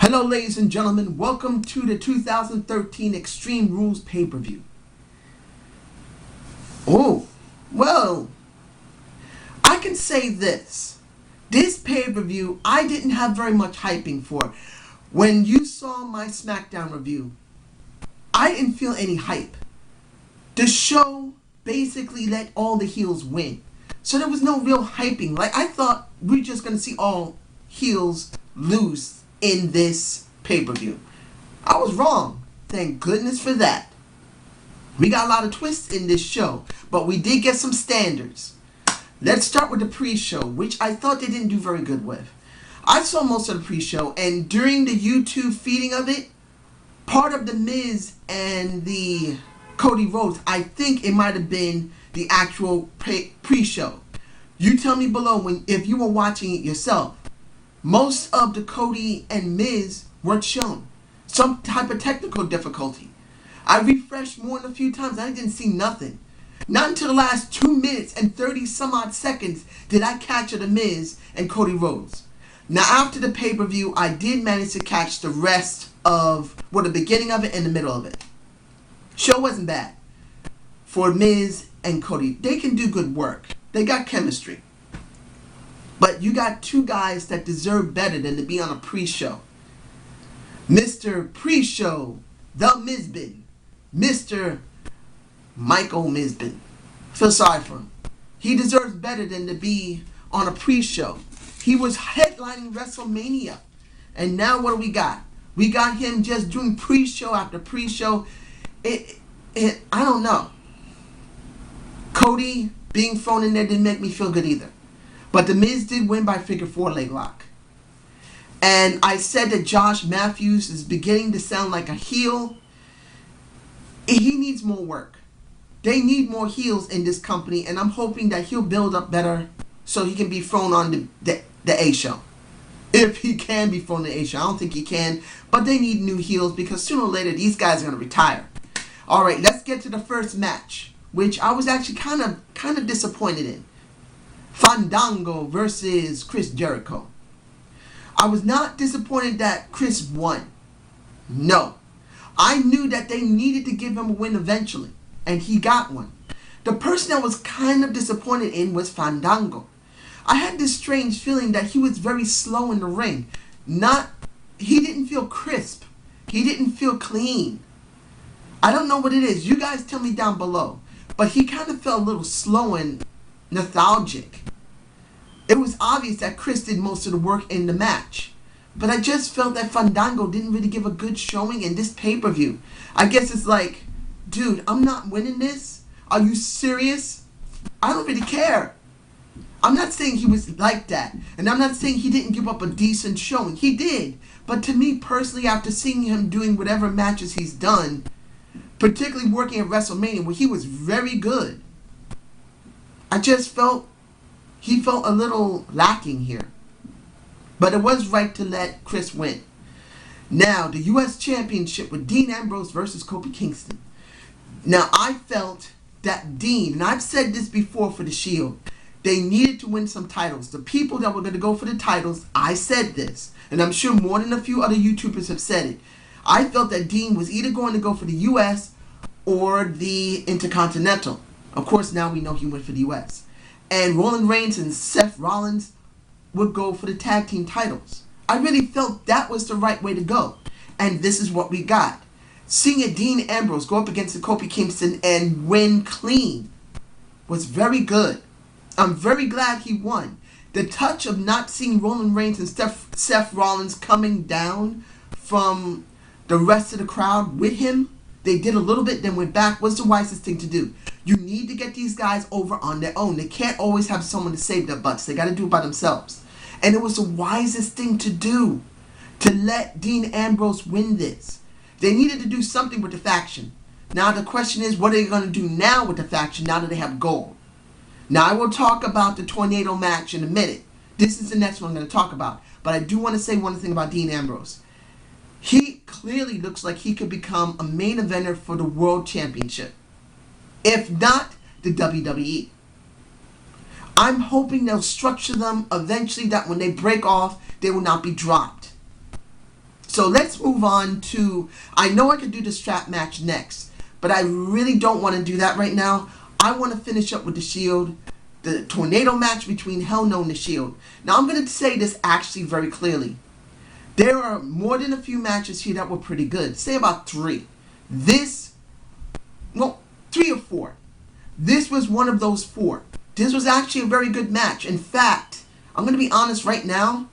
Hello ladies and gentlemen, welcome to the 2013 Extreme Rules pay-per-view. Oh, well, I can say this. This pay-per-view I didn't have very much hyping for. When you saw my SmackDown review, I didn't feel any hype. The show basically let all the heels win. So there was no real hyping. Like, I thought we were just going to see all heels lose in this pay-per-view. I was wrong. Thank goodness for that. We got a lot of twists in this show, but we did get some standards. Let's start with the pre-show, which I thought they didn't do very good with. I saw most of the pre-show, and during the YouTube feeding of it, part of the Miz and the Cody Rhodes, I think it might have been the actual pre-show. You tell me below if you were watching it yourself. Most of the Cody and Miz weren't shown. Some type of technical difficulty. I refreshed more than a few times. I didn't see nothing. Not until the last 2 minutes and 30 some odd seconds did I catch the Miz and Cody Rhodes. Now after the pay-per-view, I did manage to catch the rest of, well, the beginning of it and the middle of it. Show wasn't bad. For Miz and Cody, they can do good work. They got chemistry. But you got two guys that deserve better than to be on a pre-show. Mr. Pre-Show, the Mizbin. Mr. Michael Mizbin. Feel sorry for him. He deserves better than to be on a pre-show. He was headlining WrestleMania. And now what do we got? We got him just doing pre-show after pre-show. I don't know. Cody being thrown in there didn't make me feel good either. But The Miz did win by figure 4 leg lock. And I said that Josh Matthews is beginning to sound like a heel. He needs more work. They need more heels in this company, and I'm hoping that he'll build up better so he can be thrown on the A show. If he can be thrown on the A show. I don't think he can, but they need new heels because sooner or later these guys are going to retire. Alright, let's get to the first match, which I was actually kind of disappointed in. Fandango versus Chris Jericho. I was not disappointed that Chris won. No. I knew that they needed to give him a win eventually, and he got one. The person I was kind of disappointed in was Fandango. I had this strange feeling that he was very slow in the ring. He didn't feel crisp. He didn't feel clean. I don't know what it is. You guys tell me down below. But he kind of felt a little slow and lethargic. It was obvious that Chris did most of the work in the match. But I just felt that Fandango didn't really give a good showing in this pay-per-view. I guess it's like, dude, I'm not winning this. Are you serious? I don't really care. I'm not saying he was like that. And I'm not saying he didn't give up a decent showing. He did. But to me personally, after seeing him doing whatever matches he's done, particularly working at WrestleMania, where he was very good, I just felt he felt a little lacking here. But it was right to let Chris win. Now, the U.S. Championship with Dean Ambrose versus Kofi Kingston. Now, I felt that Dean, and I've said this before for the Shield, they needed to win some titles. The people that were going to go for the titles, I said this, and I'm sure more than a few other YouTubers have said it. I felt that Dean was either going to go for the U.S. or the Intercontinental. Of course, now we know he went for the U.S. And Roman Reigns and Seth Rollins would go for the tag team titles. I really felt that was the right way to go. And this is what we got. Seeing a Dean Ambrose go up against the Kofi Kingston and win clean was very good. I'm very glad he won. The touch of not seeing Roman Reigns and Seth Rollins coming down from the rest of the crowd with him, they did a little bit, then went back, was the wisest thing to do. You need to get these guys over on their own. They can't always have someone to save their butts. They got to do it by themselves. And it was the wisest thing to do, to let Dean Ambrose win this. They needed to do something with the faction. Now the question is, what are they going to do now with the faction now that they have gold? Now I will talk about the Tornado match in a minute. This is the next one I'm going to talk about. But I do want to say one thing about Dean Ambrose. He clearly looks like he could become a main eventer for the World Championship. If not, the WWE. I'm hoping they'll structure them eventually that when they break off, they will not be dropped. So let's move on to, I know I could do the strap match next, but I really don't want to do that right now. I want to finish up with the Shield, the tornado match between Hell No and the Shield. Now I'm going to say this actually very clearly. There are more than a few matches here that were pretty good. Say about 3. This, well, 3 or 4. This was one of those 4. This was actually a very good match. In fact, I'm going to be honest right now.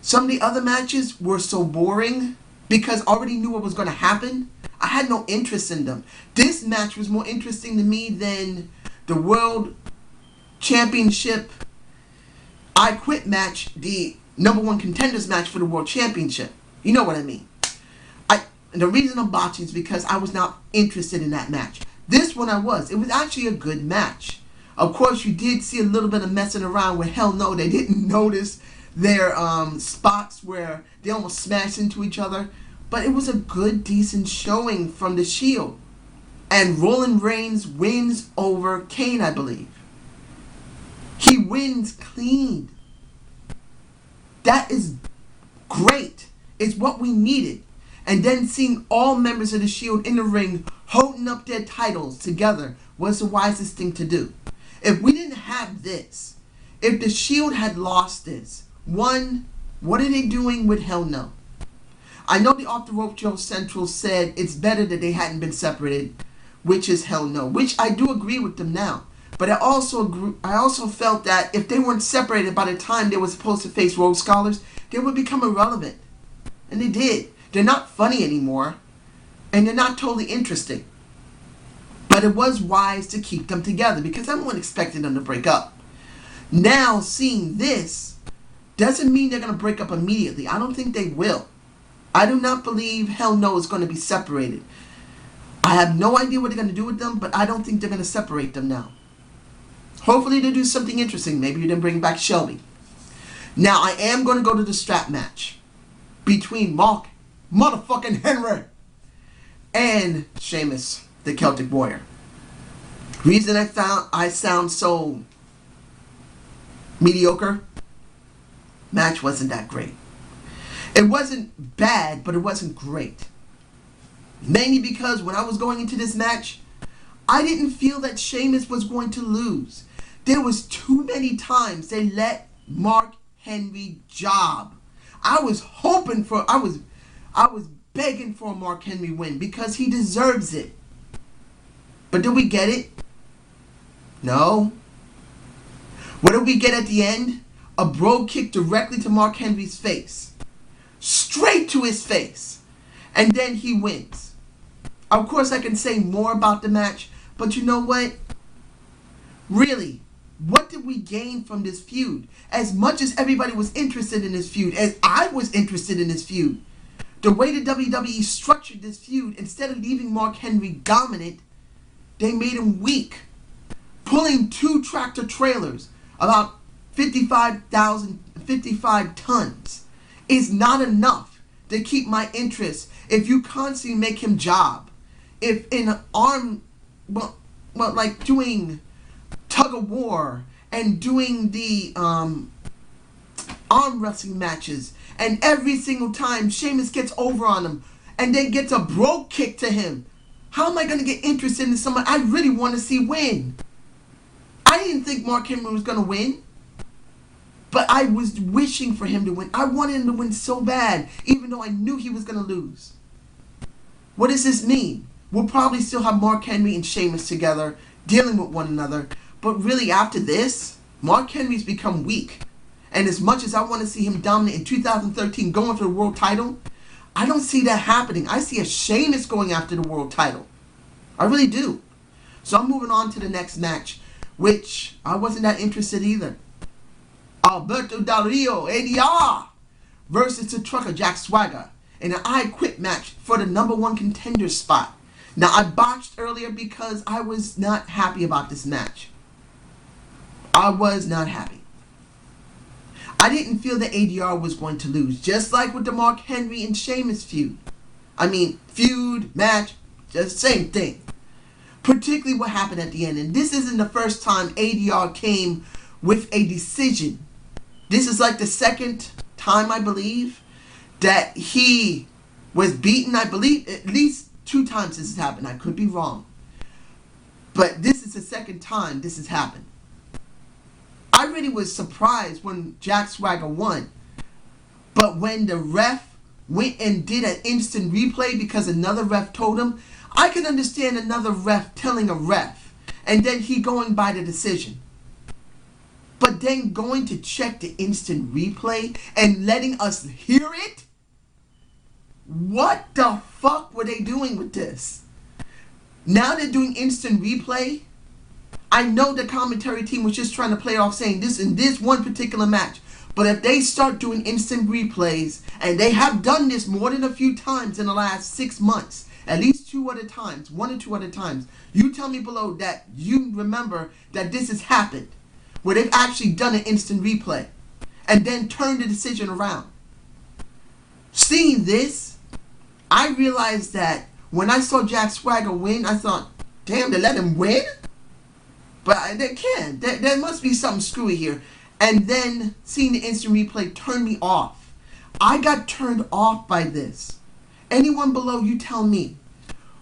Some of the other matches were so boring because I already knew what was going to happen. I had no interest in them. This match was more interesting to me than the World Championship I Quit match, the #1 contenders match for the World Championship. You know what I mean. The reason I'm botching is because I was not interested in that match. This one I was. It was actually a good match. Of course, you did see a little bit of messing around with Hell No. They didn't notice their spots where they almost smashed into each other. But it was a good, decent showing from the Shield. And Roman Reigns wins over Kane, I believe. He wins clean. That is great. It's what we needed. And then seeing all members of the Shield in the ring holding up their titles together was the wisest thing to do. If we didn't have this, if the Shield had lost this, one, what are they doing with Hell No? I know the Off the Rope Joe Central said it's better that they hadn't been separated, which is Hell No, which I do agree with them now. But I also felt that if they weren't separated by the time they were supposed to face Rogue Scholars, they would become irrelevant. And they did. They're not funny anymore. And they're not totally interesting. But it was wise to keep them together because everyone expected them to break up. Now, seeing this doesn't mean they're going to break up immediately. I don't think they will. I do not believe Hell No is going to be separated. I have no idea what they're going to do with them, but I don't think they're going to separate them now. Hopefully they do something interesting. Maybe you didn't bring back Shelby. Now, I am going to go to the strap match between Mark motherfucking Henry and Sheamus, the Celtic Warrior. Reason I sound so mediocre, match wasn't that great. It wasn't bad, but it wasn't great. Mainly because when I was going into this match, I didn't feel that Sheamus was going to lose. There was too many times they let Mark Henry job. I was begging for a Mark Henry win because he deserves it. But did we get it? No. What did we get at the end? A bro kick directly to Mark Henry's face. Straight to his face. And then he wins. Of course, I can say more about the match, but you know what? Really, what did we gain from this feud? As much as everybody was interested in this feud, as I was interested in this feud, the way the WWE structured this feud, instead of leaving Mark Henry dominant, they made him weak. Pulling 2 tractor trailers, about 55 tons, is not enough to keep my interest if you constantly make him job. If in an arm, like doing tug of war and doing the arm wrestling matches, and every single time Sheamus gets over on him and then gets a bro kick to him, how am I going to get interested in someone I really want to see win? I didn't think Mark Henry was going to win, but I was wishing for him to win. I wanted him to win so bad, even though I knew he was going to lose. What does this mean? We'll probably still have Mark Henry and Sheamus together, dealing with one another. But really, after this, Mark Henry's become weak. And as much as I want to see him dominant in 2013 going for the world title, I don't see that happening. I see a Sheamus going after the world title. I really do. So I'm moving on to the next match, which I wasn't that interested either. Alberto Del Rio, ADR, versus the Trucker Jack Swagger in an I Quit match for the #1 contender spot. Now, I botched earlier because I was not happy about this match. I was not happy. I didn't feel that ADR was going to lose, just like with the Mark Henry and Sheamus feud. Feud, match, just same thing. Particularly what happened at the end. And this isn't the first time ADR came with a decision. This is like the second time, I believe, that he was beaten, I believe, at least 2 times this has happened. I could be wrong. But this is the second time this has happened. I really was surprised when Jack Swagger won. But when the ref went and did an instant replay because another ref told him, I can understand another ref telling a ref and then he going by the decision. But then going to check the instant replay and letting us hear it? What the fuck were they doing with this? Now they're doing instant replay. I know the commentary team was just trying to play it off saying this in this one particular match. But if they start doing instant replays, and they have done this more than a few times in the last 6 months, at least 2 other times, 1 or 2 other times, you tell me below that you remember that this has happened, where they've actually done an instant replay, and then turned the decision around. Seeing this, I realized that when I saw Jack Swagger win, I thought, damn, they let him win? But they can't. There must be something screwy here. And then seeing the instant replay turned me off. I got turned off by this. Anyone below, you tell me.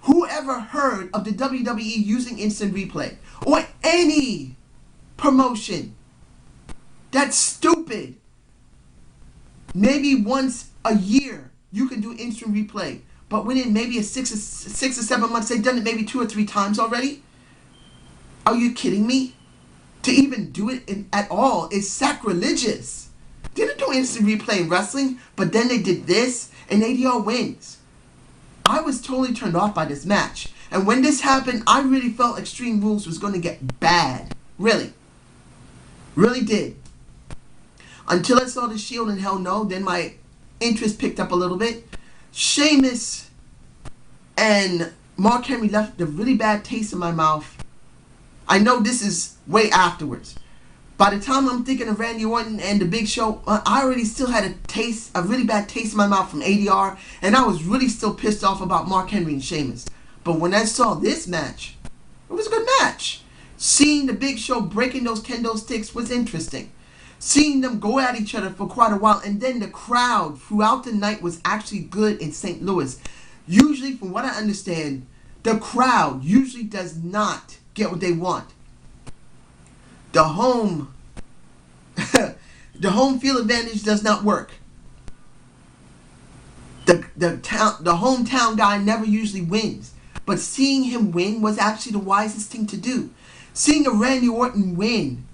Who ever heard of the WWE using instant replay? Or any promotion? That's stupid. Maybe once a year you can do instant replay. But within maybe 6 or 7 months, they've done it maybe 2 or 3 times already? Are you kidding me? To even do it at all is sacrilegious. They didn't do instant replay in wrestling, but then they did this, and ADR wins. I was totally turned off by this match. And when this happened, I really felt Extreme Rules was going to get bad. Really. Really did. Until I saw the Shield and Hell No, then my interest picked up a little bit. Sheamus and Mark Henry left a really bad taste in my mouth. I know this is way afterwards. By the time I'm thinking of Randy Orton and the Big Show, I already still had a really bad taste in my mouth from ADR, and I was really still pissed off about Mark Henry and Sheamus. But when I saw this match, it was a good match. Seeing the Big Show breaking those kendo sticks was interesting. Seeing them go at each other for quite a while, and then the crowd throughout the night was actually good in St. Louis. Usually, from what I understand, the crowd usually does not get what they want. The home field advantage does not work. The hometown guy never usually wins. But seeing him win was actually the wisest thing to do. Seeing a Randy Orton win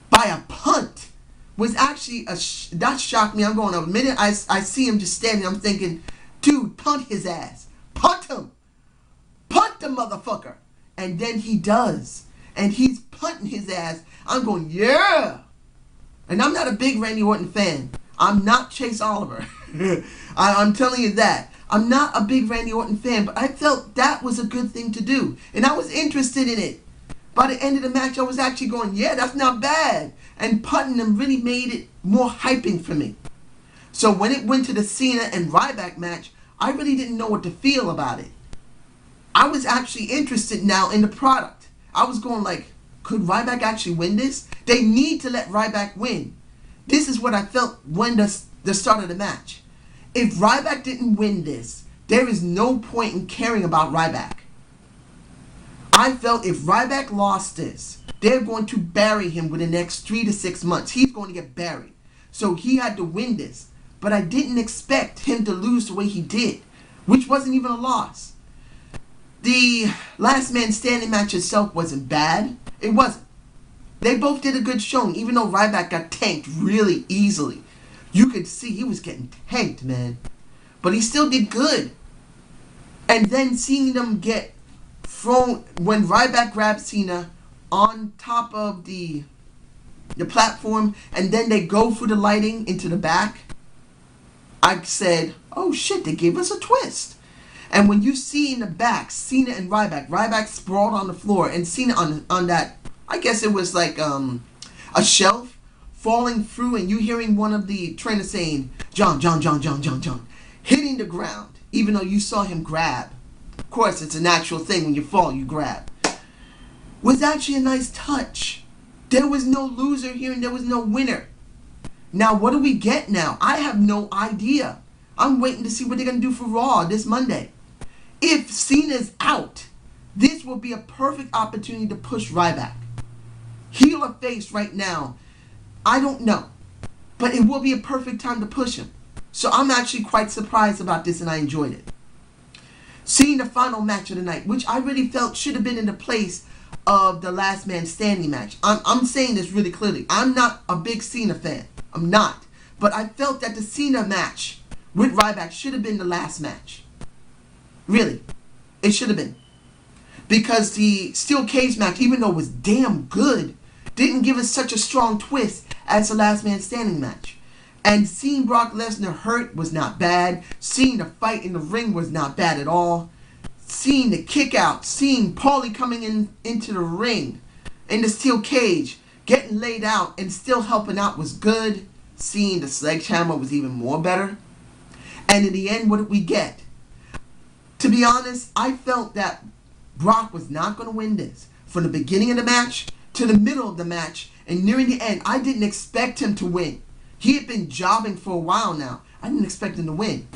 by a punt was actually that shocked me. I'm going, a minute I see him just standing, I'm thinking, dude, punt his ass. Punt him. Punt the motherfucker. And then he does. And he's punting his ass. I'm going, yeah. And I'm not a big Randy Orton fan. I'm not Chase Oliver. I'm telling you that. I'm not a big Randy Orton fan, but I felt that was a good thing to do. And I was interested in it. By the end of the match, I was actually going, yeah, that's not bad. And punting them really made it more hyping for me. So when it went to the Cena and Ryback match, I really didn't know what to feel about it. I was actually interested now in the product. I was going like, could Ryback actually win this? They need to let Ryback win. This is what I felt when the start of the match. If Ryback didn't win this, there is no point in caring about Ryback. I felt if Ryback lost this, they're going to bury him within the next 3 to 6 months. He's going to get buried. So he had to win this. But I didn't expect him to lose the way he did, which wasn't even a loss. The last man standing match itself wasn't bad. It wasn't. They both did a good showing, even though Ryback got tanked really easily. You could see he was getting tanked, man. But he still did good. And then seeing them get thrown, when Ryback grabbed Cena on top of the platform, and then they go through the lighting into the back, I said, oh shit, they gave us a twist. And when you see in the back, Cena and Ryback sprawled on the floor, and Cena on that, I guess it was like a shelf, falling through, and you hearing one of the trainers saying, John, hitting the ground, even though you saw him grab. Of course, it's a natural thing when you fall, you grab. Was actually a nice touch. There was no loser here, and there was no winner. Now, what do we get now? I have no idea. I'm waiting to see what they're going to do for Raw this Monday. If Cena's out, this will be a perfect opportunity to push Ryback. Heel or face right now, I don't know. But it will be a perfect time to push him. So I'm actually quite surprised about this, and I enjoyed it. Seeing the final match of the night, which I really felt should have been in the place of the Last Man Standing match. I'm saying this really clearly. I'm not a big Cena fan. I'm not. But I felt that the Cena match with Ryback should have been the last match. Really. It should have been. Because the Steel Cage match, even though it was damn good, didn't give us such a strong twist as the Last Man Standing match. And seeing Brock Lesnar hurt was not bad. Seeing the fight in the ring was not bad at all. Seeing the kick out, seeing Paulie coming into the ring, in the steel cage, getting laid out and still helping out was good. Seeing the sledgehammer was even more better. And in the end, what did we get? To be honest, I felt that Brock was not going to win this. From the beginning of the match to the middle of the match and nearing the end, I didn't expect him to win. He had been jobbing for a while now. I didn't expect him to win.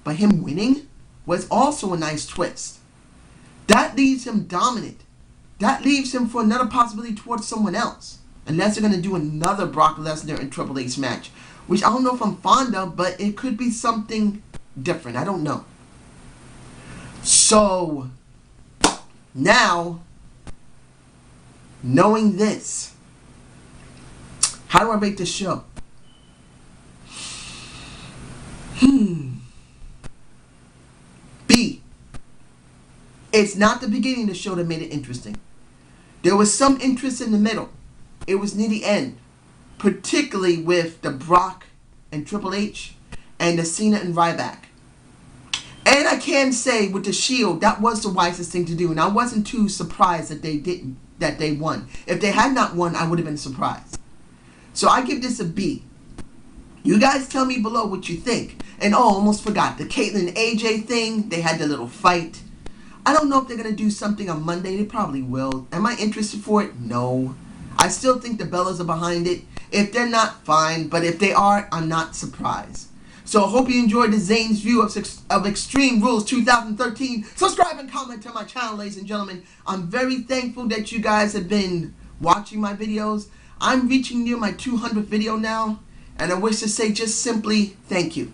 But him winning was also a nice twist. That leaves him dominant. That leaves him for another possibility towards someone else. Unless they're going to do another Brock Lesnar and Triple H match. Which I don't know if I'm fond of, but it could be something different. I don't know. So, now, knowing this, how do I rate this show? B. It's not the beginning of the show that made it interesting. There was some interest in the middle. It was near the end. Particularly with the Brock and Triple H and the Cena and Ryback. And I can say with the Shield, that was the wisest thing to do. And I wasn't too surprised that they won. If they had not won, I would have been surprised. So I give this a B. You guys tell me below what you think. And almost forgot, the Caitlyn and AJ thing, they had their little fight. I don't know if they're going to do something on Monday. They probably will. Am I interested for it? No. I still think the Bellas are behind it. If they're not, fine. But if they are, I'm not surprised. So I hope you enjoyed the Zane's View of Extreme Rules 2013. Subscribe and comment to my channel, ladies and gentlemen. I'm very thankful that you guys have been watching my videos. I'm reaching near my 200th video now. And I wish to say just simply thank you.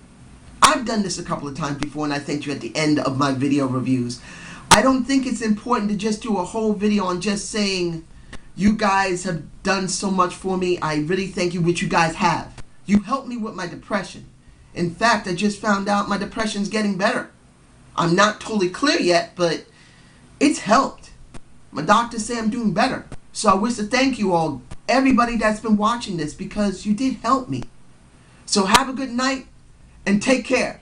I've done this a couple of times before, and I thank you at the end of my video reviews. I don't think it's important to just do a whole video on just saying you guys have done so much for me. I really thank you, which you guys have. You helped me with my depression. In fact, I just found out my depression's getting better. I'm not totally clear yet, but it's helped. My doctors say I'm doing better. So I wish to thank you all, everybody that's been watching this, because you did help me. So have a good night and take care.